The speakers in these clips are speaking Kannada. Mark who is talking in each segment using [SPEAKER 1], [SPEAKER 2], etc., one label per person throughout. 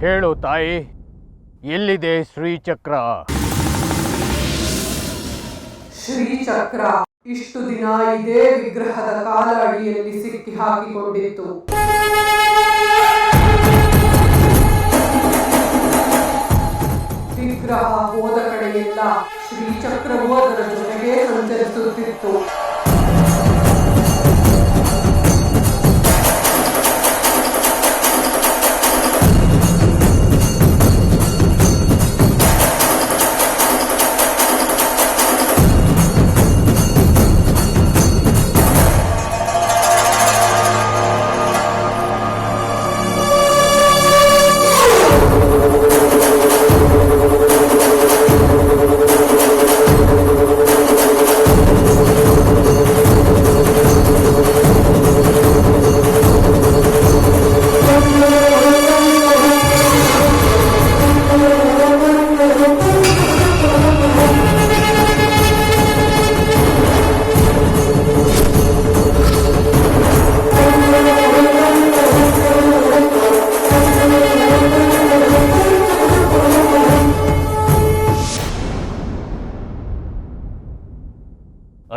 [SPEAKER 1] ಹೇಳು ತಾಯಿ, ಎಲ್ಲಿದೆ ಶ್ರೀಚಕ್ರ?
[SPEAKER 2] ಶ್ರೀಚಕ್ರ ಇಷ್ಟು ದಿನ ಇದೇ ವಿಗ್ರಹದ ಕಾಲ ಅಡಿಯಲ್ಲಿ ಸಿಕ್ಕಿ ಹಾಕಿಕೊಂಡಿತ್ತು. ವಿಗ್ರಹ ಹೋದ ಕಡೆಯೆಲ್ಲ ಶ್ರೀಚಕ್ರವೂ ಅದರ ಜೊತೆಗೆ ಸಂಚರಿಸುತ್ತಿತ್ತು.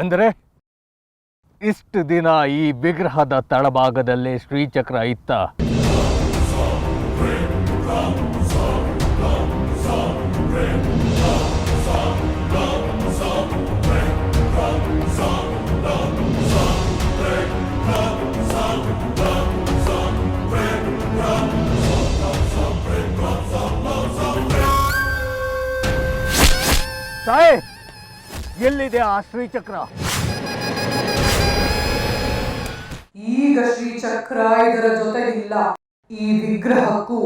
[SPEAKER 1] ಅಂದರೆ ಇಷ್ಟು ದಿನ ಈ ವಿಗ್ರಹದ ತಳಭಾಗದಲ್ಲೇ ಶ್ರೀಚಕ್ರ ಇತ್ತ? ತಾಯಿ, ಎಲ್ಲಿದೆ ಆ ಶ್ರೀಚಕ್ರ?
[SPEAKER 2] ಈಗ ಶ್ರೀಚಕ್ರ ಇದರ ಜೊತೆಗಿಲ್ಲ. ಈ ವಿಗ್ರಹಕ್ಕೂ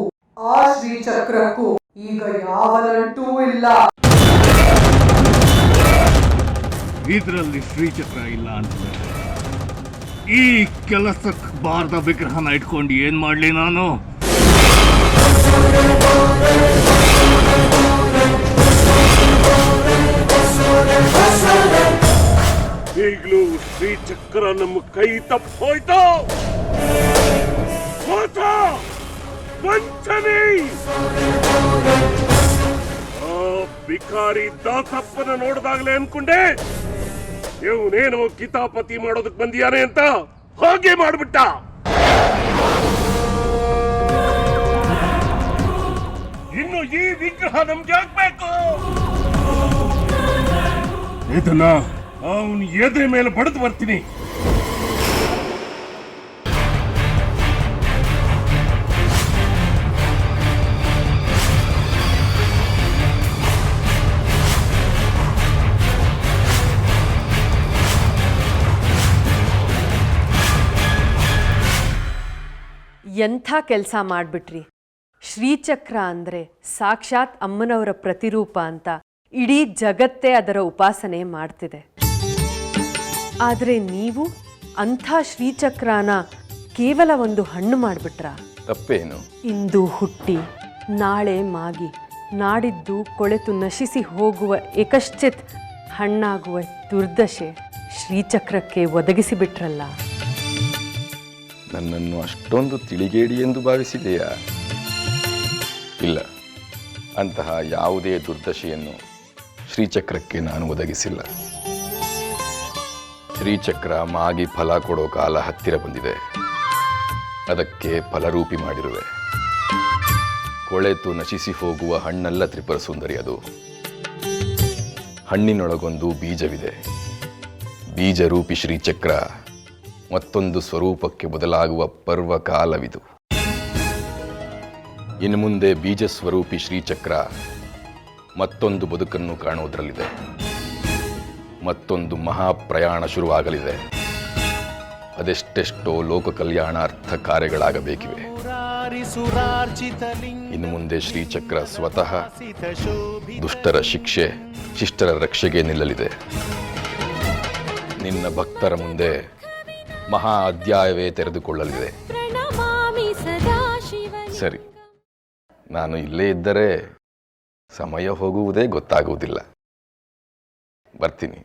[SPEAKER 2] ಆ ಶ್ರೀಚಕ್ರಕ್ಕೂ ಈಗ ಯಾವ ನಂಟೂ ಇಲ್ಲ.
[SPEAKER 1] ಇದರಲ್ಲಿ ಶ್ರೀಚಕ್ರ ಇಲ್ಲ ಅಂದ್ರೆ ಈ ಕೆಲಸಕ್ಕೆ ಬಾರದ ವಿಗ್ರಹನ ಇಟ್ಕೊಂಡು ಏನ್ ಮಾಡ್ಲಿ ನಾನು?
[SPEAKER 3] ಈಗಲೂ ಶ್ರೀಚಕ್ರ ನಮ್ಮ ಕೈ ತಪ್ಪೋಯ್ತು. ವಂಚನೆ! ಆ ಬಿಕಾರಿ ದಾಸಪ್ಪನ ನೋಡಿದಾಗಲೇ ಅನ್ಕೊಂಡೆ ಇವನೇನೋ ಕಿತಾಪತಿ ಮಾಡೋದಕ್ಕೆ ಬಂದಿಯಾನೆ ಅಂತ. ಹಾಗೆ ಮಾಡ್ಬಿಟ್ಟ. ಇನ್ನು ಈ ವಿಗ್ರಹ ನಮ್ಗೆ ಆಗ್ಬೇಕು. ಇದನ್ನ ಅವನು ಎದೆ ಮೇಲೆ ಬಡಿದು ಬರ್ತೀನಿ.
[SPEAKER 4] ಎಂಥ ಕೆಲಸ ಮಾಡಿಬಿಟ್ರಿ. ಶ್ರೀಚಕ್ರ ಅಂದರೆ ಸಾಕ್ಷಾತ್ ಅಮ್ಮನವರ ಪ್ರತಿರೂಪ ಅಂತ ಇಡೀ ಜಗತ್ತೇ ಅದರ ಉಪಾಸನೆ ಮಾಡ್ತಿದೆ. ಆದರೆ ನೀವು ಅಂಥ ಶ್ರೀಚಕ್ರನ ಕೇವಲ ಒಂದು ಹಣ್ಣು ಮಾಡಿಬಿಟ್ರಾ?
[SPEAKER 5] ತಪ್ಪೇನು?
[SPEAKER 4] ಇಂದು ಹುಟ್ಟಿ ನಾಳೆ ಮಾಗಿ ನಾಡಿದ್ದು ಕೊಳೆತು ನಶಿಸಿ ಹೋಗುವ ಏಕಶ್ಚಿತ್ ಹಣ್ಣಾಗುವ ದುರ್ದಶೆ ಶ್ರೀಚಕ್ರಕ್ಕೆ ಒದಗಿಸಿಬಿಟ್ರಲ್ಲ.
[SPEAKER 5] ನನ್ನನ್ನು ಅಷ್ಟೊಂದು ತಿಳಿಗೇಡಿ ಎಂದು ಭಾವಿಸಿದೆಯಾ? ಇಲ್ಲ, ಅಂತಹ ಯಾವುದೇ ದುರ್ದಶೆಯನ್ನು ಶ್ರೀಚಕ್ರಕ್ಕೆ ನಾನು ಒದಗಿಸಿಲ್ಲ. ಶ್ರೀಚಕ್ರ ಮಾಗಿ ಫಲ ಕೊಡೋ ಕಾಲ ಹತ್ತಿರ ಬಂದಿದೆ. ಅದಕ್ಕೆ ಫಲರೂಪಿ ಮಾಡಿರುವೆ. ಕೊಳೆತು ನಶಿಸಿ ಹೋಗುವ ಹಣ್ಣಲ್ಲ ತ್ರಿಪುರ ಸುಂದರಿ ಅದು. ಹಣ್ಣಿನೊಳಗೊಂದು ಬೀಜವಿದೆ. ಬೀಜರೂಪಿ ಶ್ರೀಚಕ್ರ ಮತ್ತೊಂದು ಸ್ವರೂಪಕ್ಕೆ ಬದಲಾಗುವ ಪರ್ವಕಾಲವಿದು. ಇನ್ನು ಮುಂದೆ ಬೀಜ ಸ್ವರೂಪಿ ಶ್ರೀಚಕ್ರ ಮತ್ತೊಂದು ಬದುಕನ್ನು ಕಾಣುವುದರಲ್ಲಿದೆ. ಮತ್ತೊಂದು ಮಹಾಪ್ರಯಾಣ ಶುರುವಾಗಲಿದೆ. ಅದೆಷ್ಟೆಷ್ಟೋ ಲೋಕ ಕಲ್ಯಾಣಾರ್ಥ ಕಾರ್ಯಗಳಾಗಬೇಕಿವೆ. ಇನ್ನು ಮುಂದೆ ಶ್ರೀಚಕ್ರ ಸ್ವತಃ ದುಷ್ಟರ ಶಿಕ್ಷೆ, ಶಿಷ್ಟರ ರಕ್ಷೆಗೆ ನಿಲ್ಲಲಿದೆ. ನಿನ್ನ ಭಕ್ತರ ಮುಂದೆ ಮಹಾ ಅಧ್ಯಾಯವೇ ತೆರೆದುಕೊಳ್ಳಲಿದೆ. ಸರಿ, ನಾನು ಇಲ್ಲೇ ಇದ್ದರೆ ಸಮಯ ಹೋಗುವುದೇ ಗೊತ್ತಾಗುವುದಿಲ್ಲ. ಬರ್ತೀನಿ.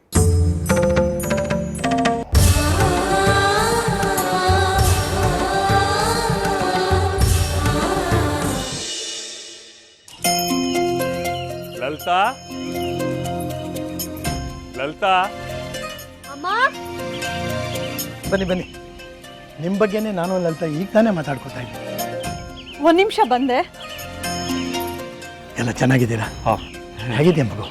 [SPEAKER 6] ಲಲಿತಾ ಲಲಿತಾ
[SPEAKER 4] ಅಮ್ಮ
[SPEAKER 7] ಬನ್ನಿ ಬನ್ನಿ, ನಿಮ್ಮ ಬಗ್ಗೆನೇ ನಾನು ಲಲಿತಾ ಈಗ ತಾನೇ ಮಾತಾಡ್ಕೊತಾ ಇದ್ದೀನಿ.
[SPEAKER 2] ಒಂದ್ ನಿಮಿಷ ಬಂದೆ.
[SPEAKER 7] ಎಲ್ಲ ಚೆನ್ನಾಗಿದ್ದೀರಾ?
[SPEAKER 6] ಹಾಂ.
[SPEAKER 7] ಹೇಗಿದೆಯಾ ಮಗು?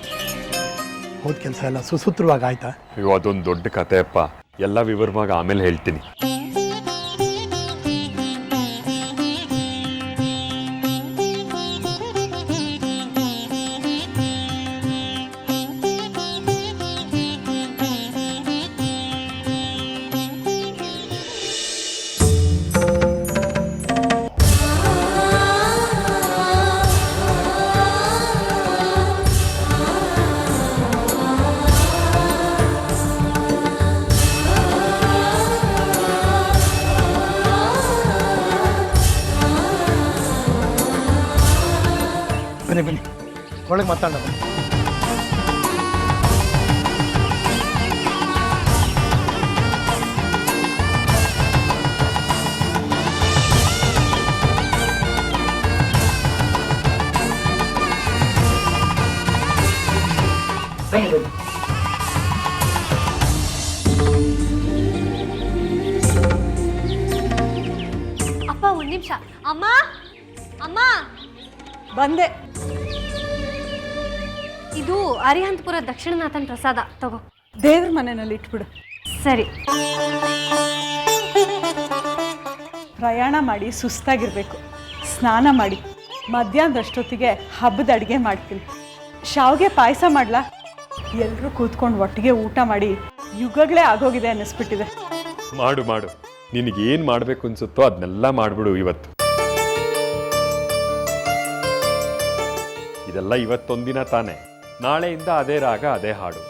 [SPEAKER 7] ಹೋದ ಕೆಲಸ ಎಲ್ಲ ಸುಸೂತ್ರವಾಗಿ ಆಯ್ತಾ?
[SPEAKER 6] ಅಯ್ಯೋ ಅದೊಂದು ದೊಡ್ಡ ಕತೆ ಅಪ್ಪ, ಎಲ್ಲ ವಿವರವಾಗಿ ಆಮೇಲೆ ಹೇಳ್ತೀನಿ.
[SPEAKER 7] ಬನ್ನಿ ಬನ್ನಿ, ಒಳಗೆ ಮಾತಾಡೋಣ. ಬನ್ನಿ ಬನ್ನಿ.
[SPEAKER 8] ಅಪ್ಪ ಒಂದ್ ನಿಮಿಷ. ಅಮ್ಮ ಅಮ್ಮ
[SPEAKER 2] ಬಂದೆ.
[SPEAKER 8] ಇದು ಅರಿಹಂತಪುರ ದಕ್ಷಿಣನಾಥನ್ ಪ್ರಸಾದ ತಗೋ.
[SPEAKER 2] ದೇವ್ರ ಮನೆಯಲ್ಲಿ ಇಟ್ಬಿಡು.
[SPEAKER 8] ಸರಿ.
[SPEAKER 2] ಪ್ರಯಾಣ ಮಾಡಿ ಸುಸ್ತಾಗಿರ್ಬೇಕು. ಸ್ನಾನ ಮಾಡಿ ಮಧ್ಯಾಹ್ನದಷ್ಟೊತ್ತಿಗೆ ಹಬ್ಬದ ಅಡುಗೆ ಮಾಡ್ತೀನಿ. ಶಾವಿಗೆ ಪಾಯಸ ಮಾಡ್ಲಾ? ಎಲ್ಲರೂ ಕೂತ್ಕೊಂಡು ಒಟ್ಟಿಗೆ ಊಟ ಮಾಡಿ ಯುಗಗಳೇ ಆಗೋಗಿದೆ ಅನ್ನಿಸ್ಬಿಟ್ಟಿದೆ.
[SPEAKER 6] ಮಾಡು ಮಾಡು, ನಿನಗೇನು ಮಾಡಬೇಕು ಅನ್ಸುತ್ತೋ ಅದನ್ನೆಲ್ಲ ಮಾಡಿಬಿಡು ಇವತ್ತು. ಇದೆಲ್ಲ ಇವತ್ತೊಂದಿನ ತಾನೆ, ನಾಳೆಯಿಂದ ಅದೇ ರಾಗ ಅದೇ ಹಾಡು.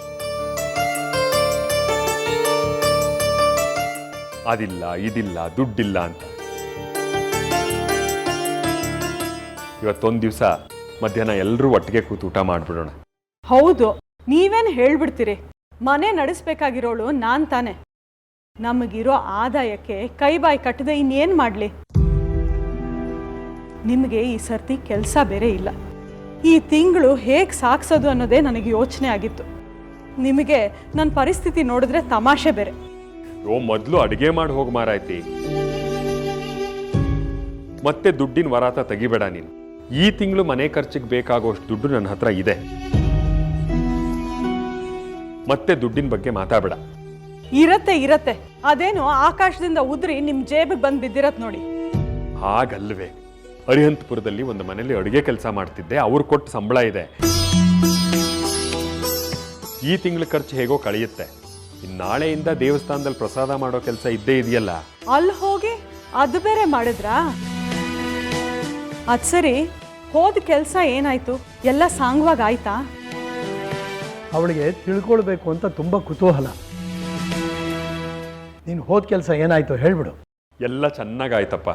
[SPEAKER 6] ಅದಿಲ್ಲ ಇದಿಲ್ಲ ದುಡ್ಡಿಲ್ಲ ಅಂತ. ಇವತ್ತೊಂದು ದಿವಸ ಮಧ್ಯಾಹ್ನ ಎಲ್ಲರೂ ಒಟ್ಟಿಗೆ ಕೂತು ಊಟ ಮಾಡಿಬಿಡೋಣ.
[SPEAKER 2] ಹೌದು, ನೀವೇನು ಹೇಳ್ಬಿಡ್ತೀರಿ? ಮನೆ ನಡೆಸ್ಬೇಕಾಗಿರೋಳು ನಾನು ತಾನೆ. ನಮಗಿರೋ ಆದಾಯಕ್ಕೆ ಕೈ ಬಾಯಿ ಕಟ್ಟದೆ ಇನ್ನೇನು ಮಾಡಲಿ? ನಿಮಗೆ ಈ ಸರ್ತಿ ಕೆಲಸ ಬೇರೆ ಇಲ್ಲ. ಈ ತಿಂಗಳು ಹೇಗೆ ಸಾಕ್ಸೋದು ಅನ್ನೋದೇ ನನಗೆ ಯೋಚನೆ ಆಗಿತ್ತು. ನಿಮಗೆ ನನ್ನ ಪರಿಸ್ಥಿತಿ ನೋಡಿದ್ರೆ ತಮಾಷೆ ಬೇರೆ.
[SPEAKER 6] ಮೊದಲು ಅಡುಗೆ ಮಾಡಿ ಹೋಗಿ ಮಾರಾಯ್ತಿ, ಮತ್ತೆ ದುಡ್ಡಿನ ವರಾತ ತೆಗಿಬೇಡ ನೀನು. ಈ ತಿಂಗಳು ಮನೆ ಖರ್ಚಿಗೆ ಬೇಕಾಗುವಷ್ಟು ದುಡ್ಡು ನನ್ನ ಹತ್ರ ಇದೆ. ಮತ್ತೆ ದುಡ್ಡಿನ ಬಗ್ಗೆ ಮಾತಾಡಬೇಡ.
[SPEAKER 2] ಇರತ್ತೆ ಇರತ್ತೆ, ಅದೇನು ಆಕಾಶದಿಂದ ಉದ್ರಿ ನಿಮ್ಮ ಜೇಬಿಗೆ ಬಂದು ಬಿದ್ದಿರತ್ ನೋಡಿ.
[SPEAKER 6] ಹಾಗಲ್ವೇ, ಅರಿಹಂತಪುರದಲ್ಲಿ ಒಂದು ಮನೇಲಿ ಅಡುಗೆ ಕೆಲಸ ಮಾಡ್ತಿದ್ದೆ, ಅವ್ರು ಕೊಟ್ಟು ಸಂಬಳ ಇದೆ. ಈ ತಿಂಗಳ ಖರ್ಚು ಹೇಗೋ ಕಳೆಯುತ್ತೆ. ನಾಳೆಯಿಂದ ದೇವಸ್ಥಾನದಲ್ಲಿ ಪ್ರಸಾದ ಮಾಡೋ ಕೆಲಸ ಇದ್ದೇ ಇದೆಯಲ್ಲ.
[SPEAKER 2] ಅಲ್ಲಿ ಹೋಗಿ ಅದು ಬೇರೆ ಮಾಡಿದ್ರಾ? ಅದು ಸರಿ, ಹೋದ ಕೆಲಸ ಏನಾಯ್ತು? ಎಲ್ಲ ಸಾಂಗವಾಗಿ ಆಯ್ತಾ?
[SPEAKER 7] ಅವಳಿಗೆ ತಿಳ್ಕೊಳ್ಬೇಕು ಅಂತ ತುಂಬ ಕುತೂಹಲ. ನೀನು ಹೋದ ಕೆಲಸ ಏನಾಯ್ತು ಹೇಳ್ಬಿಡು.
[SPEAKER 6] ಎಲ್ಲ ಚೆನ್ನಾಗಾಯ್ತಪ್ಪ.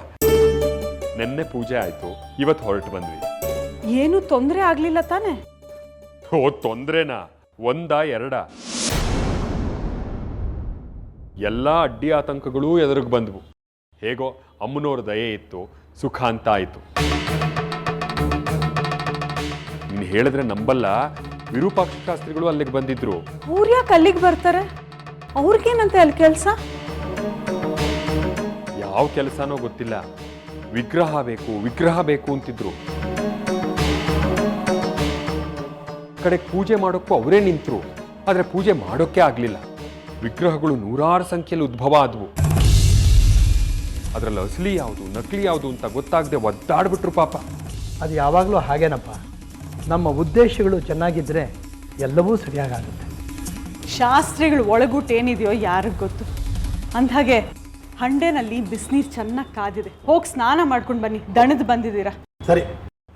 [SPEAKER 6] ನೆನ್ನೆ ಪೂಜೆ ಆಯ್ತು, ಇವತ್ತು ಹೊರಟು ಬಂದ್ವಿ.
[SPEAKER 2] ಏನು ತೊಂದರೆ ಆಗ್ಲಿಲ್ಲ ತಾನೆ?
[SPEAKER 6] ಓ ತೊಂದ್ರೆನಾ? ಒಂದ ಎರಡ? ಎಲ್ಲ ಅಡ್ಡಿ ಆತಂಕಗಳೂ ಎದುರಿಗೆ ಬಂದ್ವು. ಹೇಗೋ ಅಮ್ಮನವ್ರ ದಯೆ ಇತ್ತು, ಸುಖ ಅಂತ ಆಯ್ತು. ನೀನು ಹೇಳಿದ್ರೆ ನಂಬಲ್ಲ, ವಿರೂಪಾಕ್ಷ ಶಾಸ್ತ್ರಿಗಳು ಅಲ್ಲಿಗೆ ಬಂದಿದ್ರು.
[SPEAKER 2] ಅವ್ರು ಯಾಕೆ ಅಲ್ಲಿಗೆ ಬರ್ತಾರೆ? ಅವ್ರಿಗೇನಂತೆ ಅಲ್ಲಿ ಕೆಲಸ?
[SPEAKER 6] ಯಾವ ಕೆಲಸನೋ ಗೊತ್ತಿಲ್ಲ, ವಿಗ್ರಹ ಬೇಕು ಅಂತಿದ್ರು. ಕಡೆ ಪೂಜೆ ಮಾಡೋಕ್ಕೂ ಅವರೇ ನಿಂತರು, ಆದರೆ ಪೂಜೆ ಮಾಡೋಕ್ಕೆ ಆಗಲಿಲ್ಲ. ವಿಗ್ರಹಗಳು ನೂರಾರು ಸಂಖ್ಯೆಯಲ್ಲಿ ಉದ್ಭವ ಆದವು. ಅದರಲ್ಲಿ ಅಸಲಿ ಯಾವುದು ನಕಲಿ ಯಾವುದು ಅಂತ ಗೊತ್ತಾಗದೆ ಒದ್ದಾಡ್ಬಿಟ್ರು ಪಾಪ.
[SPEAKER 7] ಅದು ಯಾವಾಗಲೂ ಹಾಗೇನಪ್ಪ. ನಮ್ಮ ಉದ್ದೇಶಗಳು ಚೆನ್ನಾಗಿದ್ದರೆ ಎಲ್ಲವೂ ಸರಿಯಾಗುತ್ತೆ.
[SPEAKER 2] ಶಾಸ್ತ್ರಿಗಳು ಒಳಗೂಟ ಏನಿದೆಯೋ ಯಾರಿಗೆ ಗೊತ್ತು. ಅಂದ್ಹಾಗೆ ಹಂಡೆನಲ್ಲಿ ಬಿಸಿನೀರು ಚೆನ್ನಾಗಿ ಕಾದಿದೆ, ಹೋಗಿ ಸ್ನಾನ ಮಾಡ್ಕೊಂಡು ಬನ್ನಿ. ದಣದು ಬಂದಿದ್ದೀರಾ?
[SPEAKER 7] ಸರಿ,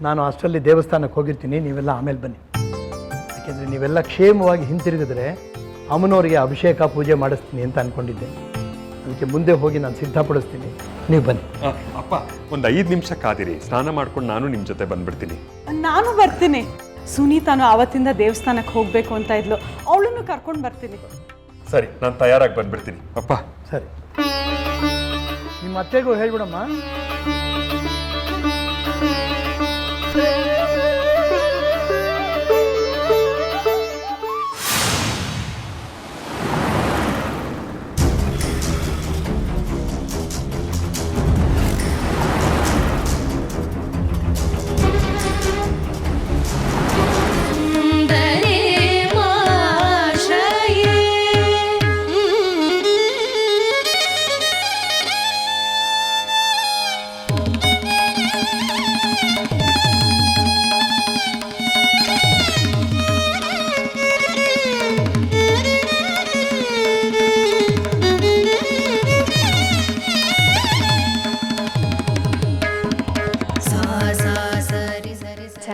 [SPEAKER 7] ನಾನು ಅಷ್ಟರಲ್ಲಿ ದೇವಸ್ಥಾನಕ್ಕೆ ಹೋಗಿರ್ತೀನಿ, ನೀವೆಲ್ಲ ಆಮೇಲೆ ಬನ್ನಿ. ಯಾಕೆಂದರೆ ನೀವೆಲ್ಲ ಕ್ಷೇಮವಾಗಿ ಹಿಂತಿರುಗಿದ್ರೆ ಅಮ್ಮನವರಿಗೆ ಅಭಿಷೇಕ ಪೂಜೆ ಮಾಡಿಸ್ತೀನಿ ಅಂತ ಅಂದ್ಕೊಂಡಿದ್ದೆ. ಅದಕ್ಕೆ ಮುಂದೆ ಹೋಗಿ ನಾನು ಸಿದ್ಧಪಡಿಸ್ತೀನಿ, ನೀವು ಬನ್ನಿ.
[SPEAKER 6] ಅಪ್ಪ ಒಂದು 5 ನಿಮಿಷ ಕಾದಿರಿ, ಸ್ನಾನ ಮಾಡ್ಕೊಂಡು ನಾನು ನಿಮ್ಮ ಜೊತೆ ಬಂದ್ಬಿಡ್ತೀನಿ.
[SPEAKER 2] ನಾನು ಬರ್ತೀನಿ. ಸುನೀತಾನು ಆವತ್ತಿಂದ ದೇವಸ್ಥಾನಕ್ಕೆ ಹೋಗಬೇಕು ಅಂತ ಇದ್ಲು, ಅವಳನ್ನು ಕರ್ಕೊಂಡು ಬರ್ತೀನಿ.
[SPEAKER 6] ಸರಿ, ನಾನು ತಯಾರಾಗಿ ಬಂದ್ಬಿಡ್ತೀನಿ. ಅಪ್ಪ
[SPEAKER 7] ಸರಿ, ನಿಮ್ಮ ಅತ್ತೆಗೂ ಹೇಳ್ಬಿಡಮ್ಮ.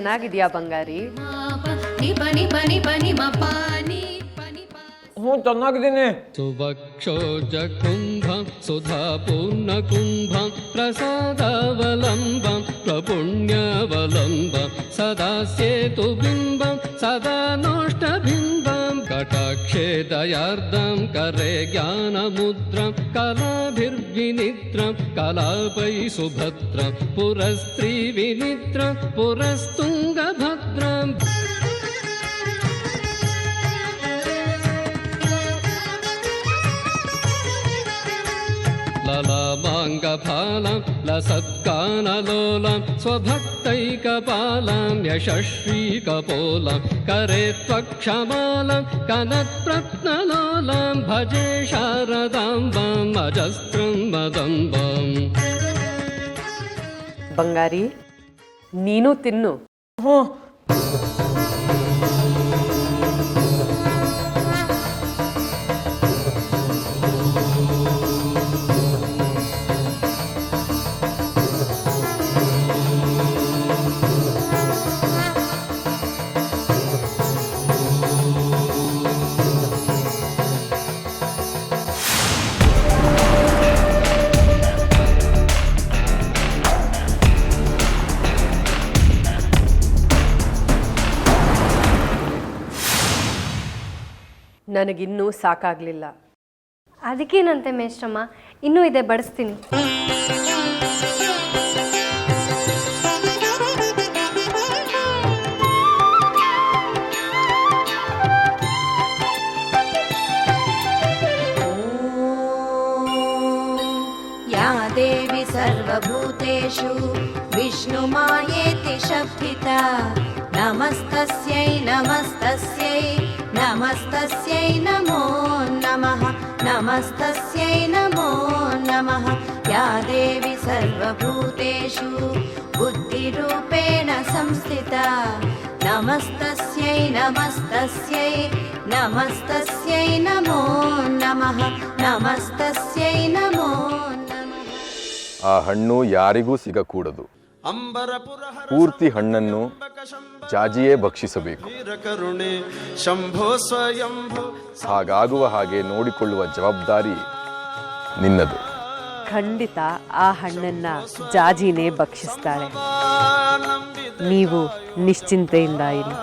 [SPEAKER 4] ಚೆನ್ನಾಗಿದ್ಯಾ ಬಂಗಾರಿ?
[SPEAKER 6] ಹ್ಞೂ ಚೆನ್ನಾಗಿದ್ದೀನಿ.
[SPEAKER 9] ಸುಭಕ್ಷೋಜಕುಂಭಂ ಸುಧಾಪೂರ್ಣಕುಂಭಂ ಪ್ರಸಾದಾವಲಂಬಂ ಪ್ರಪುಣ್ಯಾವಲಂಬಂ ಸದಾ ಸೇತು ಬಿಂಬಂ ಸದಾ ನೋಷ್ಟಬಿಂಬಂ ಕಟಾಕ್ಷೇ ದಯಾರ್ಧಂ ಕರೆ ಜ್ಞಾನಮುದ್ರಂ ಕಲಾಭಿರ್ವಿನಿದ್ರಂ ಕಲಾಪೈ ಸುಭದ್ರಂ ಪುರಸ್ತ್ರೀ ವಿನಿದ್ರಂ ಪುರಸ್ತುಂಗಭದ್ರಂ ಲಲಾಮಾಂಗಫಾಲಂ ಲಸತ್ಕಾನಲೋಲಂ ಸ್ವಭಕ್ತೈಕಪಾಲಂ ಯಶಸ್ವೀಕಪೋಲಂ ಕರೆ ತ್ವಕ್ಷಮಾಲಂ ಕನತ್ಪ್ರತ್ನಲೋಲಂ ಭಜೆ ಶಾರದಾಂಬಂ ಅಜಸ್ತ್ರಂ ಮದಂಬಂ.
[SPEAKER 4] ಬಂಗಾರಿ, ನೀನು ತಿನ್ನು.
[SPEAKER 6] ಹ್ಞೂ.
[SPEAKER 4] ನನಗಿನ್ನೂ ಸಾಕಾಗಲಿಲ್ಲ.
[SPEAKER 8] ಅದಕ್ಕೇನಂತೆ ಮೇಷ್ಟ್ರಮ್ಮ, ಇನ್ನೂ ಇದೆ, ಬಡಿಸ್ತೀನಿ.
[SPEAKER 10] या देवी सर्वभूतेषु विष्णुमायेति शब्दिता नमस्तस्यै नमस्तस्यै नमस्तस्यै नमो नमः नमस्तस्यै नमो नमः. या देवी सर्वभूतेषु बुद्धिरूपेण संस्थिता नमस्तस्यै नमस्तस्यै नमस्तस्यै नमो नमः नमस्तस्यै नमो नमः.
[SPEAKER 5] ಆ ಹಣ್ಣು ಯಾರಿಗೂ ಸಿಗಕೂಡದು. ಪೂರ್ತಿ ಹಣ್ಣನ್ನು ಜಾಜಿಯೇ ಭಕ್ಷಿಸಬೇಕು. ಹಾಗಾಗುವ ಹಾಗೆ ನೋಡಿಕೊಳ್ಳುವ ಜವಾಬ್ದಾರಿ ನಿನ್ನದು.
[SPEAKER 4] ಖಂಡಿತ ಆ ಹಣ್ಣನ್ನ ಜಾಜಿನೇ ಭಕ್ಷಿಸ್ತಾಳೆ. ನೀವು ನಿಶ್ಚಿಂತೆಯಿಂದ ಇರಿ.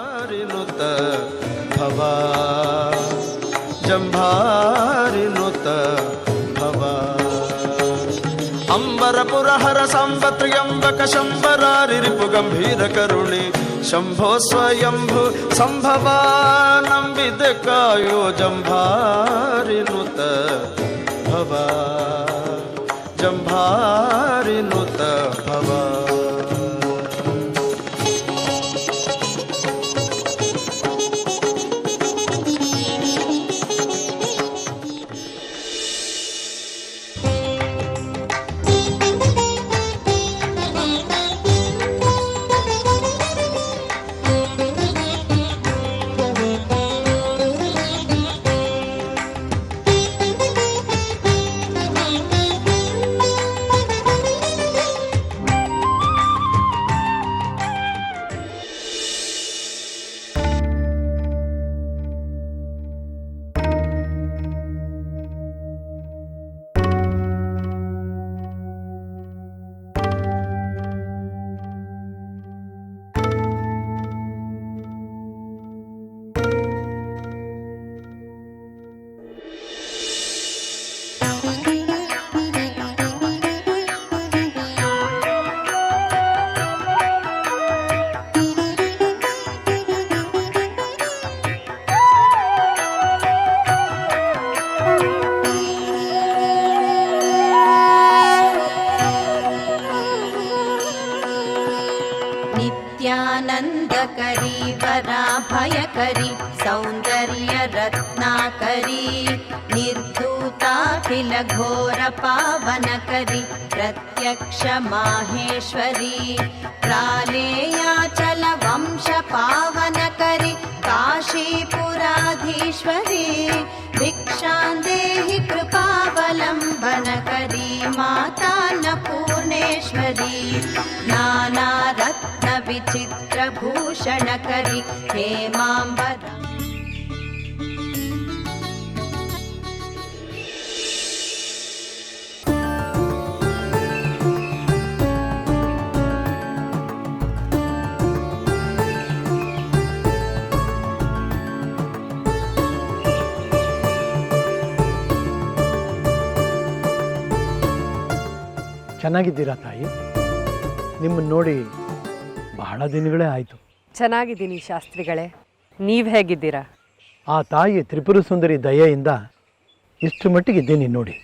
[SPEAKER 11] ಅಂಬರಪುರಹರ ಸಂಬತ್ರ್ಯಂಬಕ ಶಂಬರಾರಿರಿಪು ಗಂಭೀರ ಕರುಣೆ ಶಂಭೋ ಸ್ವಯಂಭು ಸಂಭವಾನಂಬಿದ ಕಾಯೋ ಜಂಭಾರಿನುತ ಭವ ಜಂಭಾರಿನುತ ಭವ.
[SPEAKER 10] नित्यानन्दकरी वराभयकरी सौन्दर्य रत्नाकरी निर्धूताखिल घोर पावनकरी प्रत्यक्ष माहेश्वरी प्रालेयाचल वंश पावनकरी काशीपुराधीश्वरी भिक्षां देहि कृपावलम्बनकरी मातान्नपूर्णेश्वरी नानारत्न विचित्र भू भक्षणकरि हेमाम्बर
[SPEAKER 7] ಚೆನ್ನಾಗಿದ್ದೀರಾ ತಾಯಿ? ನಿಮ್ಮನ್ನು ನೋಡಿ ಬಹಳ ದಿನಗಳೇ ಆಯಿತು.
[SPEAKER 4] ಚೆನ್ನಾಗಿದ್ದೀನಿ ಶಾಸ್ತ್ರಿಗಳೇ, ನೀವು ಹೇಗಿದ್ದೀರಾ?
[SPEAKER 7] ಆ ತಾಯಿ ತ್ರಿಪುರ ಸುಂದರಿ ದಯೆಯಿಂದ ಇಷ್ಟು ಮಟ್ಟಿಗಿದ್ದೀನಿ ನೋಡಿ.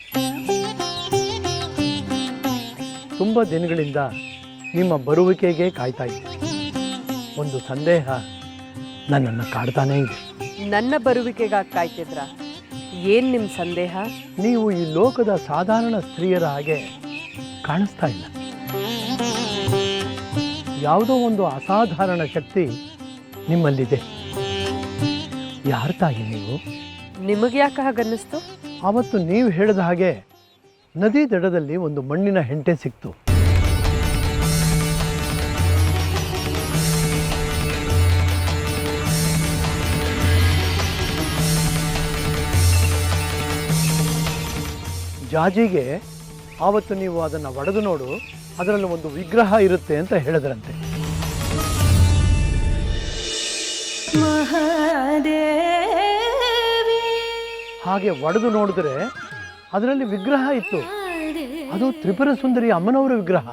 [SPEAKER 7] ತುಂಬ ದಿನಗಳಿಂದ ನಿಮ್ಮ ಬರುವಿಕೆಗೆ ಕಾಯ್ತಾ ಇದ್ದೆ. ಒಂದು ಸಂದೇಹ ನನ್ನನ್ನು ಕಾಡ್ತಾನೇ ಇದೆ.
[SPEAKER 4] ನನ್ನ ಬರುವಿಕೆಗಾಗಿ ಕಾಯ್ತಿದ್ರಾ? ಏನು ನಿಮ್ಮ ಸಂದೇಹ?
[SPEAKER 7] ನೀವು ಈ ಲೋಕದ ಸಾಧಾರಣ ಸ್ತ್ರೀಯರ ಹಾಗೆ ಕಾಣಿಸ್ತಾ ಇಲ್ಲ. ಯಾವುದೋ ಒಂದು ಅಸಾಧಾರಣ ಶಕ್ತಿ ನಿಮ್ಮಲ್ಲಿದೆ. ಯಾರ ತಾಯಿ ನೀವು?
[SPEAKER 4] ನಿಮಗೆ ಯಾಕೆ ಹಾಗನ್ನಿಸ್ತು?
[SPEAKER 7] ಆವತ್ತು ನೀವು ಹೇಳಿದ ಹಾಗೆ ನದಿ ದಡದಲ್ಲಿ ಒಂದು ಮಣ್ಣಿನ ಹೆಂಟೆ ಸಿಕ್ತು. ಜಾಜಿಗೆ ಆವತ್ತು ನೀವು ಅದನ್ನು ಒಡೆದು ನೋಡು, ಅದರಲ್ಲಿ ಒಂದು ವಿಗ್ರಹ ಇರುತ್ತೆ ಅಂತ ಹೇಳಿದ್ರಂತೆ. ಹಾಗೆ ಒಡೆದು ನೋಡಿದ್ರೆ ಅದರಲ್ಲಿ ವಿಗ್ರಹ ಇತ್ತು. ಅದು ತ್ರಿಪುರ ಸುಂದರಿ ಅಮ್ಮನವರ ವಿಗ್ರಹ.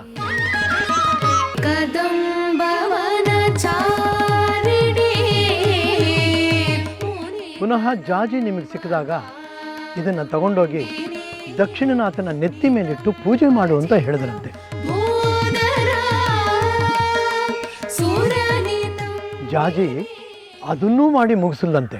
[SPEAKER 7] ಪುನಃ ಜಾಜಿ ನಿಮಗೆ ಸಿಕ್ಕಿದಾಗ ಇದನ್ನು ತಗೊಂಡೋಗಿ ದಕ್ಷಿಣನಾಥನ ನೆತ್ತಿ ಮೇಲಿಟ್ಟು ಪೂಜೆ ಮಾಡು ಅಂತ ಹೇಳಿದ್ರಂತೆ. ಜಾಜಿ ಅದನ್ನೂ ಮಾಡಿ ಮುಗಿಸಲ್ಲಂತೆ.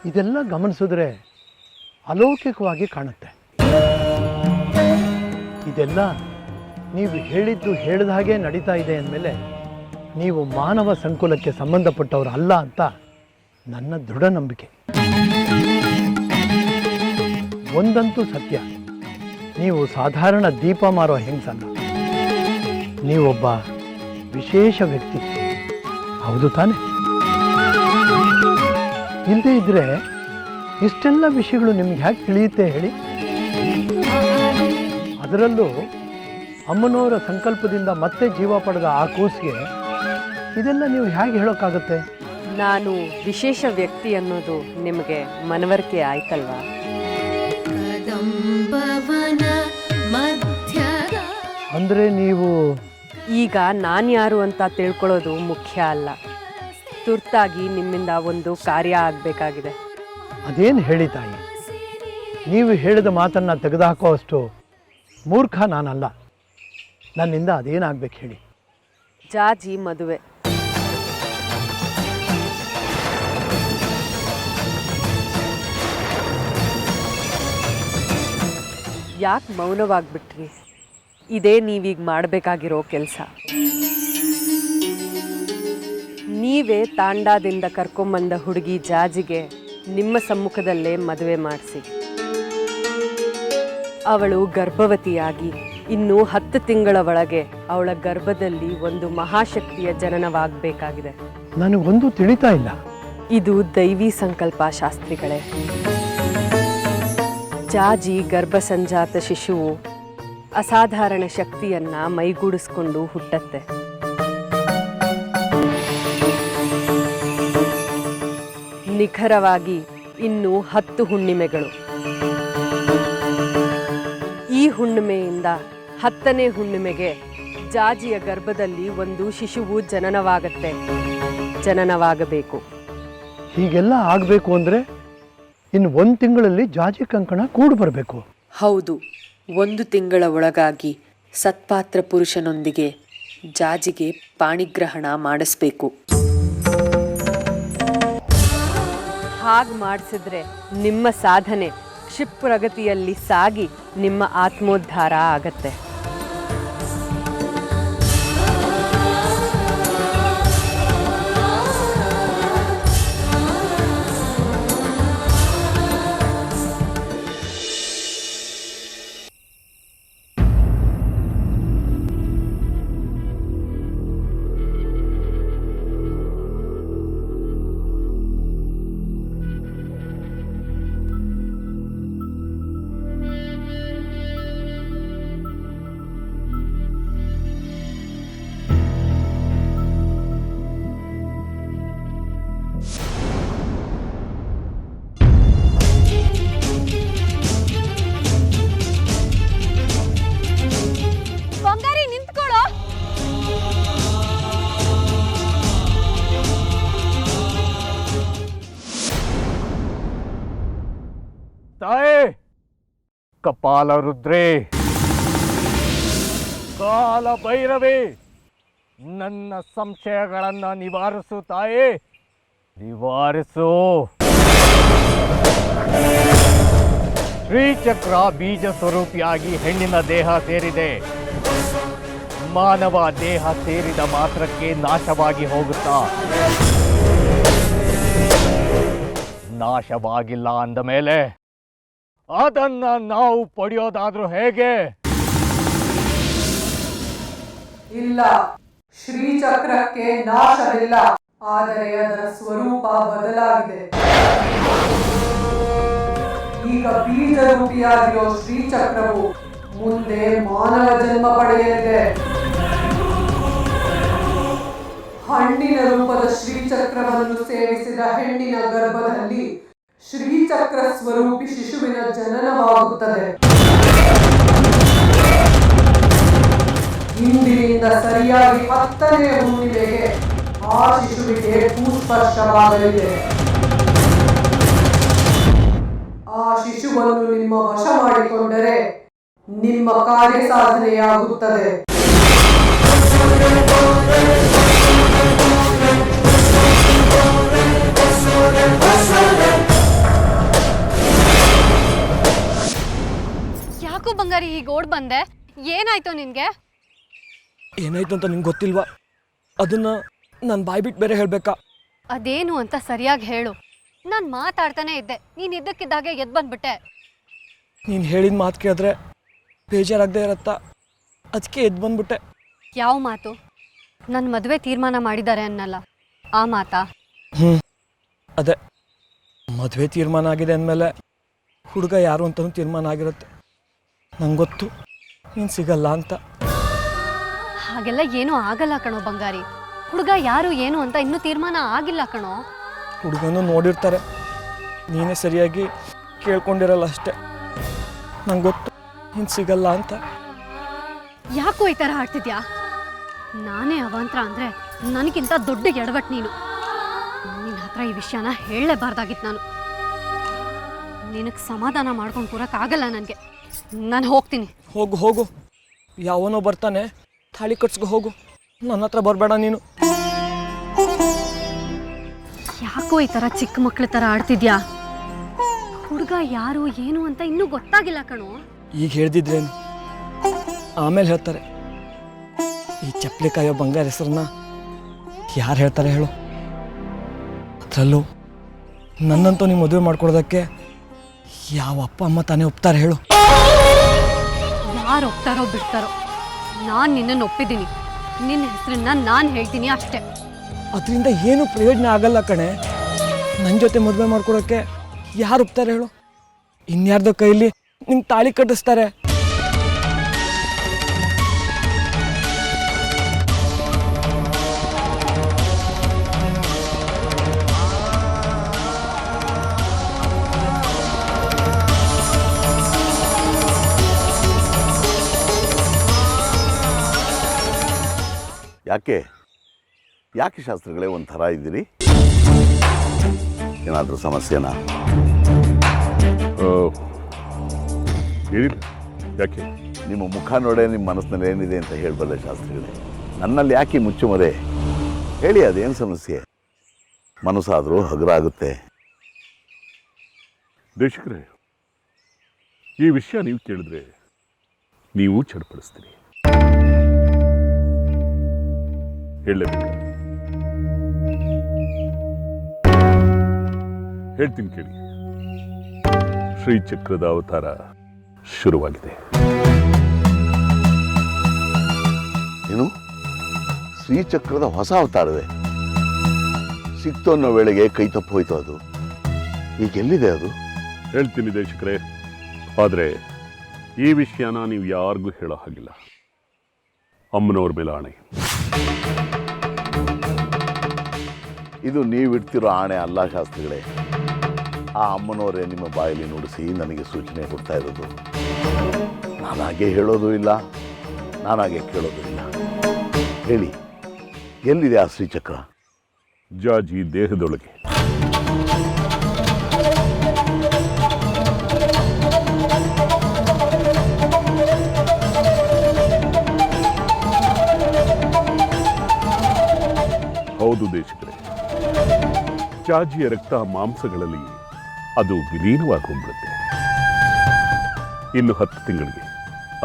[SPEAKER 7] ಇದೆಲ್ಲ ಗಮನಿಸಿದ್ರೆ ಅಲೌಕಿಕವಾಗಿ ಕಾಣುತ್ತೆ. ಇದೆಲ್ಲ ನೀವು ಹೇಳಿದ್ದು ಹೇಳಿದ ಹಾಗೆ ನಡೀತಾ ಇದೆ ಅಂದಮೇಲೆ ನೀವು ಮಾನವ ಸಂಕುಲಕ್ಕೆ ಸಂಬಂಧಪಟ್ಟವರು ಅಲ್ಲ ಅಂತ ನನ್ನ ದೃಢ ನಂಬಿಕೆ. ಒಂದಂತೂ ಸತ್ಯ, ನೀವು ಸಾಧಾರಣ ದೀಪ ಮಾರೋ ಹೆಂಗಸಲ್ಲ. ನೀವೊಬ್ಬ ವಿಶೇಷ ವ್ಯಕ್ತಿ, ಹೌದು ತಾನೆ? ಇಲ್ಲದೇ ಇದ್ರೆ ಇಷ್ಟೆಲ್ಲ ವಿಷಯಗಳು ನಿಮ್ಗೆ ಹೇಗೆ ತಿಳಿಯುತ್ತೆ ಹೇಳಿ? ಅದರಲ್ಲೂ ಅಮ್ಮನವರ ಸಂಕಲ್ಪದಿಂದ ಮತ್ತೆ ಜೀವ ಪಡೆದ ಆ ಕೂಸಿಗೆ ಇದೆಲ್ಲ ನೀವು ಹೇಗೆ ಹೇಳೋಕ್ಕಾಗುತ್ತೆ?
[SPEAKER 4] ನಾನು ವಿಶೇಷ ವ್ಯಕ್ತಿ ಅನ್ನೋದು ನಿಮಗೆ ಮನವರಿಕೆ ಆಯ್ತಲ್ವಾ?
[SPEAKER 7] ಅಂದರೆ ನೀವು
[SPEAKER 4] ಈಗ ನಾನು ಯಾರು ಅಂತ ತಿಳ್ಕೊಳ್ಳೋದು ಮುಖ್ಯ ಅಲ್ಲ. ತುರ್ತಾಗಿ ನಿಮ್ಮಿಂದ ಒಂದು ಕಾರ್ಯ ಆಗಬೇಕಾಗಿದೆ.
[SPEAKER 7] ಅದೇನು ಹೇಳಿ ತಾಯಿ? ನೀವು ಹೇಳಿದ ಮಾತನ್ನು ತೆಗೆದುಹಾಕೋ ಅಷ್ಟು ಮೂರ್ಖ ನಾನಲ್ಲ. ನನ್ನಿಂದ ಅದೇನಾಗಬೇಕು ಹೇಳಿ?
[SPEAKER 4] ಜಾಜಿ ಮದುವೆ. ಯಾಕೆ ಮೌನವಾಗಿಬಿಟ್ರಿ? ಇದೇ ನೀವೀಗ ಮಾಡಬೇಕಾಗಿರೋ ಕೆಲಸ. ನೀವೇ ತಾಂಡಾದಿಂದ ಕರ್ಕೊಂಬಂದ ಹುಡುಗಿ ಜಾಜಿಗೆ ನಿಮ್ಮ ಸಮ್ಮುಖದಲ್ಲೇ ಮದುವೆ ಮಾಡಿಸಿ. ಅವಳು ಗರ್ಭವತಿಯಾಗಿ ಇನ್ನು 10 ತಿಂಗಳ ಒಳಗೆ ಅವಳ ಗರ್ಭದಲ್ಲಿ ಒಂದು ಮಹಾಶಕ್ತಿಯ ಜನನವಾಗಬೇಕಾಗಿದೆ.
[SPEAKER 7] ನನಗೊಂದು ತಿಳಿತಾ ಇಲ್ಲ.
[SPEAKER 4] ಇದು ದೈವಿ ಸಂಕಲ್ಪ ಶಾಸ್ತ್ರಿಗಳೇ. ಜಾಜಿ ಗರ್ಭಸಂಜಾತ ಶಿಶುವು ಅಸಾಧಾರಣ ಶಕ್ತಿಯನ್ನ ಮೈಗೂಡಿಸ್ಕೊಂಡು ಹುಟ್ಟತ್ತೆ. ನಿಖರವಾಗಿ ಇನ್ನು 10 ಹುಣ್ಣಿಮೆಗಳು. ಈ ಹುಣ್ಣಿಮೆಯಿಂದ 10ನೇ ಹುಣ್ಣಿಮೆಗೆ ಜಾಜಿಯ ಗರ್ಭದಲ್ಲಿ ಒಂದು ಶಿಶುವು ಜನನವಾಗಬೇಕು.
[SPEAKER 7] ಹೀಗೆಲ್ಲ ಆಗಬೇಕು ಅಂದರೆ ಇನ್ನು 1 ತಿಂಗಳಲ್ಲಿ ಜಾಜಿ ಕಂಕಣ ಕೂಡು ಬರಬೇಕು.
[SPEAKER 12] ಹೌದು, 1 ತಿಂಗಳ ಒಳಗಾಗಿ ಸತ್ಪಾತ್ರ ಪುರುಷನೊಂದಿಗೆ ಜಾಜಿಗೆ ಪಾಣಿಗ್ರಹಣ ಮಾಡಿಸ್ಬೇಕು.
[SPEAKER 4] ಹಾಗೆ ಮಾಡಿಸಿದ್ರೆ ನಿಮ್ಮ ಸಾಧನೆ ಕ್ಷಿಪ್ರಗತಿಯಲ್ಲಿ ಸಾಗಿ ನಿಮ್ಮ ಆತ್ಮೋದ್ಧಾರ ಆಗತ್ತೆ.
[SPEAKER 1] ಕಪಾಲ ರುದ್ರೇ, ಕಾಲ ಭೈರವೇ, ನನ್ನ ಸಂಶಯಗಳನ್ನ ನಿವಾರಿಸು ತಾಯೇ, ನಿವಾರಿಸು. ಶ್ರೀಚಕ್ರ ಬೀಜ ಸ್ವರೂಪಿಯಾಗಿ ಹೆಣ್ಣಿನ ದೇಹ ಸೇರಿದೆ. ಮಾನವ ದೇಹ ಸೇರಿದ ಮಾತ್ರಕ್ಕೆ ನಾಶವಾಗಿ ಹೋಗುತ್ತಾ? ನಾಶವಾಗಿಲ್ಲ ಅಂದ ಮೇಲೆ ಅದನ್ನ ನಾವು ಪಡೆಯೋದಾದ್ರೂ ಹೇಗೆ?
[SPEAKER 2] ಇಲ್ಲ, ಶ್ರೀಚಕ್ರಕ್ಕೆ ನಾಶವಿಲ್ಲ, ಆದರೆ ಅದರ ಸ್ವರೂಪ ಬದಲಾಗಿದೆ. ಈಗ ಬೀಜ ರೂಪಿಯಾಗಿರೋ ಶ್ರೀಚಕ್ರವು ಮುಂದೆ ಮಾನವ ಜನ್ಮ ಪಡೆಯಲಿದೆ. ಹಣ್ಣಿನ ರೂಪದ ಶ್ರೀಚಕ್ರವನ್ನು ಸೇವಿಸಿದ ಹೆಣ್ಣಿನ ಗರ್ಭದಲ್ಲಿ ಶ್ರೀಚಕ್ರ ಸ್ವರೂಪಿ ಶಿಶುವಿನ ಜನನವಾಗುತ್ತದೆ. ಇಂದಿನಿಂದ ಸರಿಯಾಗಿ 10ನೇ ಹುಣ್ಣಿಮೆಗೆ ಆ ಶಿಶುವಿಗೆ ಭೂಸ್ಪರ್ಶವಾಗಲಿದೆ. ಆ ಶಿಶುವನ್ನು ನಿಮ್ಮ ವಶ ಮಾಡಿಕೊಂಡರೆ ನಿಮ್ಮ ಕಾರ್ಯ ಸಾಧನೆಯಾಗುತ್ತದೆ.
[SPEAKER 8] ಯಾಕೋ ಬಂಗಾರಿ ಈಗ ಓಡ್ ಬಂದೆ? ಏನಾಯ್ತು ನಿನ್ಗೆ?
[SPEAKER 13] ಏನಾಯ್ತು ಅಂತ ನಿಂಗೆ ಗೊತ್ತಿಲ್ವಾ? ಅದನ್ನ ನಾನು ಬಾಯ್ ಬಿಟ್ಟು ಬೇರೆ ಹೇಳ್ಬೇಕಾ?
[SPEAKER 8] ಅದೇನು ಅಂತ ಸರಿಯಾಗಿ ಹೇಳು. ನಾನು ಮಾತಾಡ್ತಾನೆ ಇದ್ದೆ, ನೀನು ಇದ್ದಕ್ಕಿದ್ದಾಗೆ ಎದ್ದು ಬಂದ್ಬಿಟ್ಟೆ.
[SPEAKER 13] ನೀನು ಹೇಳಿದ ಮಾತು ಕೇಳಿದ್ರೆ ಬೇಜಾರಾಗದೆ ಇರತ್ತಾ, ಅದಕ್ಕೆ ಎದ್ದು ಬಂದ್ಬಿಟ್ಟೆ.
[SPEAKER 8] ಯಾವ ಮಾತು? ನನ್ನ ಮದುವೆ ತೀರ್ಮಾನ ಮಾಡಿದ್ದಾರೆ ಅನ್ನಲ್ಲ, ಆ ಮಾತಾ?
[SPEAKER 13] ಅದೇ, ಮದುವೆ ತೀರ್ಮಾನ ಆಗಿದೆ ಅಂದಮೇಲೆ ಹುಡುಗ ಯಾರು ಅಂತಲೂ ತೀರ್ಮಾನ ಆಗಿರುತ್ತೆ. ನಂಗೆ ಗೊತ್ತು ನೀನು ಸಿಗಲ್ಲ ಅಂತ.
[SPEAKER 8] ಹಾಗೆಲ್ಲ ಏನೂ ಆಗಲ್ಲ ಕಣೋ ಬಂಗಾರಿ. ಹುಡುಗ ಯಾರು ಏನು ಅಂತ ಇನ್ನೂ ತೀರ್ಮಾನ ಆಗಿಲ್ಲ ಕಣೋ.
[SPEAKER 13] ಹುಡುಗನೂ ನೋಡಿರ್ತಾರೆ, ನೀನೇ ಸರಿಯಾಗಿ ಕೇಳ್ಕೊಂಡಿರಲ್ಲ ಅಷ್ಟೆ. ನಂಗೆ ಗೊತ್ತು ನೀನು ಸಿಗಲ್ಲ ಅಂತ.
[SPEAKER 8] ಯಾಕೋ ಈ ಥರ ಆಡ್ತಿದ್ಯಾ? ನಾನೇ ಅವಾಂತರ ಅಂದರೆ ನನಗಿಂತ ದೊಡ್ಡ ಎಡವಟ್ ನೀನು. ನಿನ್ನ ಹತ್ರ ಈ ವಿಷಯನ ಹೇಳಲೇಬಾರ್ದಾಗಿತ್ತು ನಾನು. ನಿನಗೆ ಸಮಾಧಾನ ಮಾಡ್ಕೊಂಡು ಕೂರಕ್ಕಾಗಲ್ಲ ನನಗೆ. ನಾನು ಹೋಗ್ತೀನಿ.
[SPEAKER 13] ಹೋಗು ಹೋಗು, ಯಾವನೋ ಬರ್ತಾನೆ, ತಾಳಿ ಕಟ್ಸ್ಕೊ ಹೋಗು. ನನ್ನ ಹತ್ರ ಬರಬೇಡ ನೀನು.
[SPEAKER 8] ಯಾಕೋ ಈ ಥರ ಚಿಕ್ಕ ಮಕ್ಳ ಥರ ಆಡ್ತಿದ್ಯಾ? ಹುಡುಗ ಯಾರು ಏನು ಅಂತ ಇನ್ನೂ ಗೊತ್ತಾಗಿಲ್ಲ ಕಣೋ.
[SPEAKER 13] ಈಗ ಹೇಳ್ದಿದ್ರೇನು, ಆಮೇಲೆ ಹೇಳ್ತಾರೆ. ಈ ಚಪ್ಪಲಿ ಕಾಯೋ ಬಂಗಾರ ಹೆಸರನ್ನ ಯಾರು ಹೇಳ್ತಾರೆ ಹೇಳು? ಅದರಲ್ಲೂ ನನ್ನಂತೂ ನೀವು ಮದುವೆ ಮಾಡ್ಕೊಡೋದಕ್ಕೆ ಯಾವ ಅಪ್ಪ ಅಮ್ಮ ತಾನೇ ಒಪ್ತಾರೆ ಹೇಳು?
[SPEAKER 8] ಯಾರು ಒಪ್ತಾರೋ ಬಿಡ್ತಾರೋ, ನಾನು ನಿನ್ನನ್ನು ಒಪ್ಪಿದ್ದೀನಿ. ನಿನ್ನ ಹೆಸರನ್ನ ನಾನು ಹೇಳ್ತೀನಿ ಅಷ್ಟೇ.
[SPEAKER 13] ಅದರಿಂದ ಏನು ಪ್ರಯೋಜನ ಆಗಲ್ಲ ಕಣೆ. ನನ್ನ ಜೊತೆ ಮದುವೆ ಮಾಡ್ಕೊಡೋಕ್ಕೆ ಯಾರು ಒಪ್ತಾರೆ ಹೇಳು? ಇನ್ಯಾರ್ದೋ ಕೈಲಿ ನಿಂಗೆ ತಾಳಿ ಕಟ್ಟಿಸ್ತಾರೆ.
[SPEAKER 14] ಯಾಕೆ ಯಾಕೆ ಶಾಸ್ತ್ರಿಗಳೇ ಒಂಥರ ಇದ್ದೀರಿ? ಏನಾದರೂ ಸಮಸ್ಯೆನಾ?
[SPEAKER 3] ಏನಿಲ್ಲ. ಯಾಕೆ?
[SPEAKER 14] ನಿಮ್ಮ ಮುಖ ನೋಡೇ ನಿಮ್ಮ ಮನಸ್ಸಿನಲ್ಲಿ ಏನಿದೆ ಅಂತ ಹೇಳಬಲ್ಲೆ ಶಾಸ್ತ್ರಿಗಳೇ. ನನ್ನಲ್ಲಿ ಯಾಕೆ ಮುಚ್ಚುಮರೆ? ಹೇಳಿ, ಅದೇನು ಸಮಸ್ಯೆ? ಮನಸ್ಸಾದರೂ ಹಗುರಾಗುತ್ತೆ.
[SPEAKER 3] ದೇಶಿಕರೇ, ಈ ವಿಷಯ ನೀವು ಕೇಳಿದ್ರೆ ನೀವು ಚಡ್ಪಡಿಸ್ತೀರಿ. ಹೇಳಲೇಬೇಕು. ಹೇಳ್ತೀನಿ ಕೇಳಿ. ಶ್ರೀಚಕ್ರದ ಅವತಾರ ಶುರುವಾಗಿದೆ.
[SPEAKER 14] ಏನು? ಶ್ರೀಚಕ್ರದ ಹೊಸ ಅವತಾರವೇ? ಸಿಕ್ತು ಅನ್ನೋ ವೇಳೆಗೆ ಕೈ ತಪ್ಪು ಹೋಯ್ತು. ಅದು ಈಗ ಎಲ್ಲಿದೆ ಅದು?
[SPEAKER 3] ಹೇಳ್ತೀನಿ ದೇಶಿಕರೇ, ಆದರೆ ಈ ವಿಷಯನ ನೀವು ಯಾರಿಗೂ ಹೇಳೋ ಹಾಗಿಲ್ಲ. ಅಮ್ಮನವ್ರ ಮೇಲೆ ಆಣೆ.
[SPEAKER 14] ಇದು ನೀವಿಡ್ತಿರೋ ಆಣೆ ಅಲ್ಲ ಶಾಸ್ತ್ರಿಗಳೇ. ಆ ಅಮ್ಮನವರೇ ನಿಮ್ಮ ಬಾಯಲ್ಲಿ ನುಡಿಸಿ ನನಗೆ ಸೂಚನೆ ಕೊಡ್ತಾ ಇರೋದು. ನಾನಾಗೆ ಹೇಳೋದು ಇಲ್ಲ, ನಾನಾಗೆ ಕೇಳೋದು ಇಲ್ಲ. ಹೇಳಿ, ಎಲ್ಲಿದೆ ಆ ಶ್ರೀಚಕ್ರ?
[SPEAKER 3] ಜಾಜಿ ದೇಹದೊಳಗೆ. ಜಾಜಿಯ ರಕ್ತ ಮಾಂಸಗಳಲ್ಲಿ ಅದು ವಿಲೀನವಾಗಿ ಹೋಗ್ಬಿಡುತ್ತೆ. ಇನ್ನು 10 ತಿಂಗಳಿಗೆ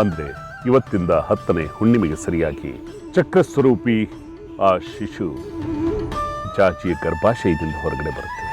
[SPEAKER 3] ಅಂದರೆ ಇವತ್ತಿಂದ 10ನೇ ಹುಣ್ಣಿಮೆಗೆ ಸರಿಯಾಗಿ ಚಕ್ರಸ್ವರೂಪಿ ಆ ಶಿಶು ಜಾಜಿಯ ಗರ್ಭಾಶಯದಿಂದ ಹೊರಗಡೆ ಬರುತ್ತೆ.